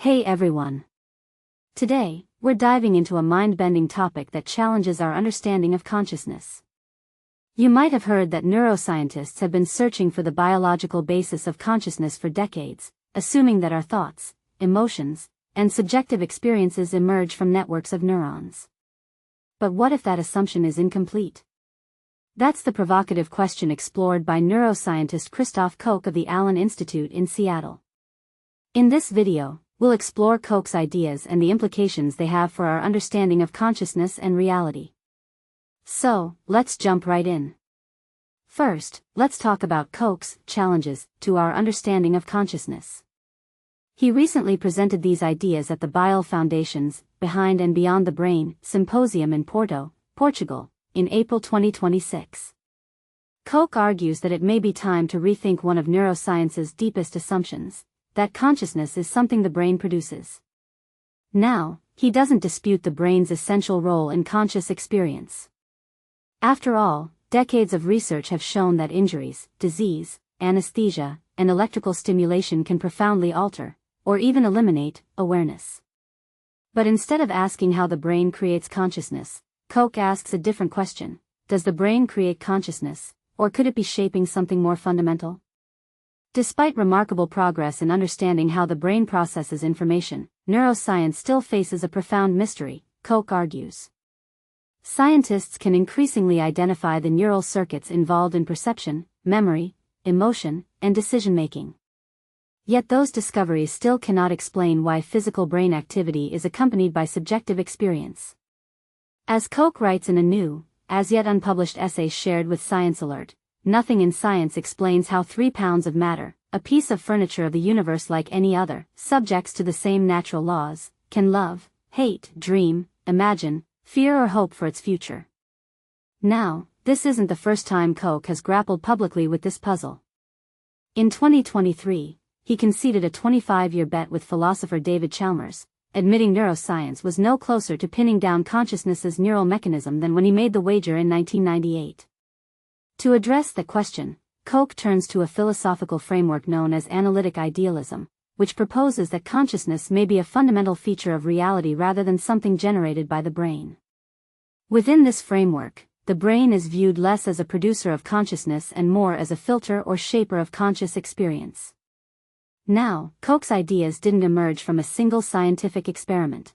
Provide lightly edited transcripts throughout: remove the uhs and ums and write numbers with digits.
Hey everyone! Today, we're diving into a mind-bending topic that challenges our understanding of consciousness. You might have heard that neuroscientists have been searching for the biological basis of consciousness for decades, assuming that our thoughts, emotions, and subjective experiences emerge from networks of neurons. But what if that assumption is incomplete? That's the provocative question explored by neuroscientist Christof Koch of the Allen Institute in Seattle. In this video, we'll explore Koch's ideas and the implications they have for our understanding of consciousness and reality. So, let's jump right in. First, let's talk about Koch's challenges to our understanding of consciousness. He recently presented these ideas at the Bile Foundation's Behind and Beyond the Brain Symposium in Porto, Portugal, in April 2026. Koch argues that it may be time to rethink one of neuroscience's deepest assumptions, that consciousness is something the brain produces. Now, he doesn't dispute the brain's essential role in conscious experience. After all, decades of research have shown that injuries, disease, anesthesia, and electrical stimulation can profoundly alter, or even eliminate, awareness. But instead of asking how the brain creates consciousness, Koch asks a different question: does the brain create consciousness, or could it be shaping something more fundamental? Despite remarkable progress in understanding how the brain processes information, neuroscience still faces a profound mystery, Koch argues. Scientists can increasingly identify the neural circuits involved in perception, memory, emotion, and decision-making. Yet those discoveries still cannot explain why physical brain activity is accompanied by subjective experience. As Koch writes in a new, as yet unpublished essay shared with Science Alert, nothing in science explains how 3 pounds of matter, a piece of furniture of the universe like any other, subjects to the same natural laws, can love, hate, dream, imagine, fear or hope for its future. Now, this isn't the first time Koch has grappled publicly with this puzzle. In 2023, he conceded a 25-year bet with philosopher David Chalmers, admitting neuroscience was no closer to pinning down consciousness's neural mechanism than when he made the wager in 1998. To address the question, Koch turns to a philosophical framework known as analytic idealism, which proposes that consciousness may be a fundamental feature of reality rather than something generated by the brain. Within this framework, the brain is viewed less as a producer of consciousness and more as a filter or shaper of conscious experience. Now, Koch's ideas didn't emerge from a single scientific experiment.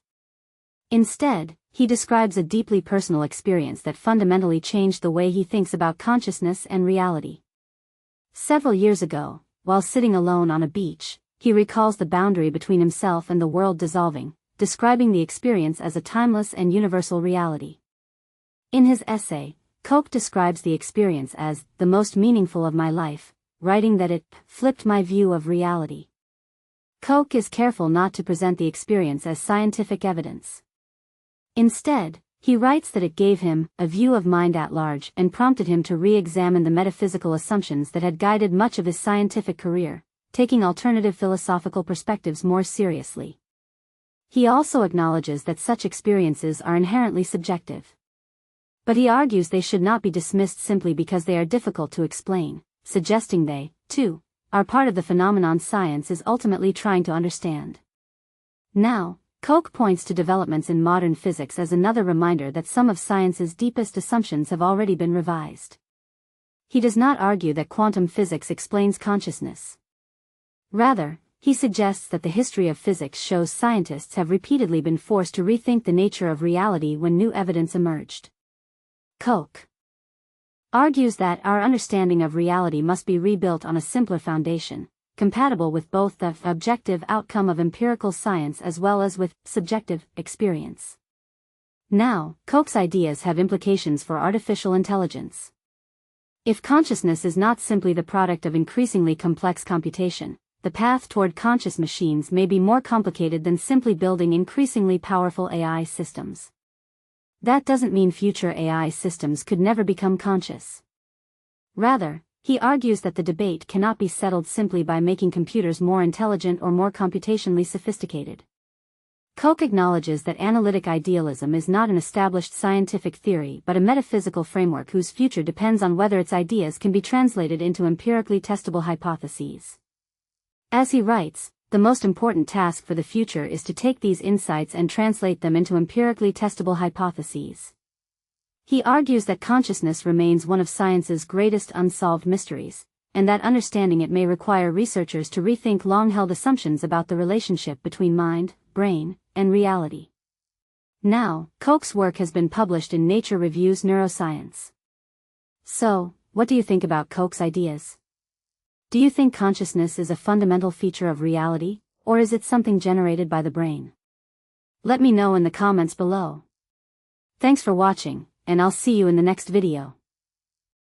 Instead, he describes a deeply personal experience that fundamentally changed the way he thinks about consciousness and reality. Several years ago, while sitting alone on a beach, he recalls the boundary between himself and the world dissolving, describing the experience as a timeless and universal reality. In his essay, Koch describes the experience as the most meaningful of my life, writing that it flipped my view of reality. Koch is careful not to present the experience as scientific evidence. Instead, he writes that it gave him a view of mind at large and prompted him to re-examine the metaphysical assumptions that had guided much of his scientific career, taking alternative philosophical perspectives more seriously. He also acknowledges that such experiences are inherently subjective. But he argues they should not be dismissed simply because they are difficult to explain, suggesting they, too, are part of the phenomenon science is ultimately trying to understand. Now, Koch points to developments in modern physics as another reminder that some of science's deepest assumptions have already been revised. He does not argue that quantum physics explains consciousness. Rather, he suggests that the history of physics shows scientists have repeatedly been forced to rethink the nature of reality when new evidence emerged. Koch argues that our understanding of reality must be rebuilt on a simpler foundation, compatible with both the objective outcome of empirical science as well as with subjective experience. Now, Koch's ideas have implications for artificial intelligence. If consciousness is not simply the product of increasingly complex computation, the path toward conscious machines may be more complicated than simply building increasingly powerful AI systems. That doesn't mean future AI systems could never become conscious. Rather, he argues that the debate cannot be settled simply by making computers more intelligent or more computationally sophisticated. Koch acknowledges that analytic idealism is not an established scientific theory but a metaphysical framework whose future depends on whether its ideas can be translated into empirically testable hypotheses. As he writes, the most important task for the future is to take these insights and translate them into empirically testable hypotheses. He argues that consciousness remains one of science's greatest unsolved mysteries, and that understanding it may require researchers to rethink long-held assumptions about the relationship between mind, brain, and reality. Now, Koch's work has been published in Nature Reviews Neuroscience. So, what do you think about Koch's ideas? Do you think consciousness is a fundamental feature of reality, or is it something generated by the brain? Let me know in the comments below. Thanks for watching, and I'll see you in the next video.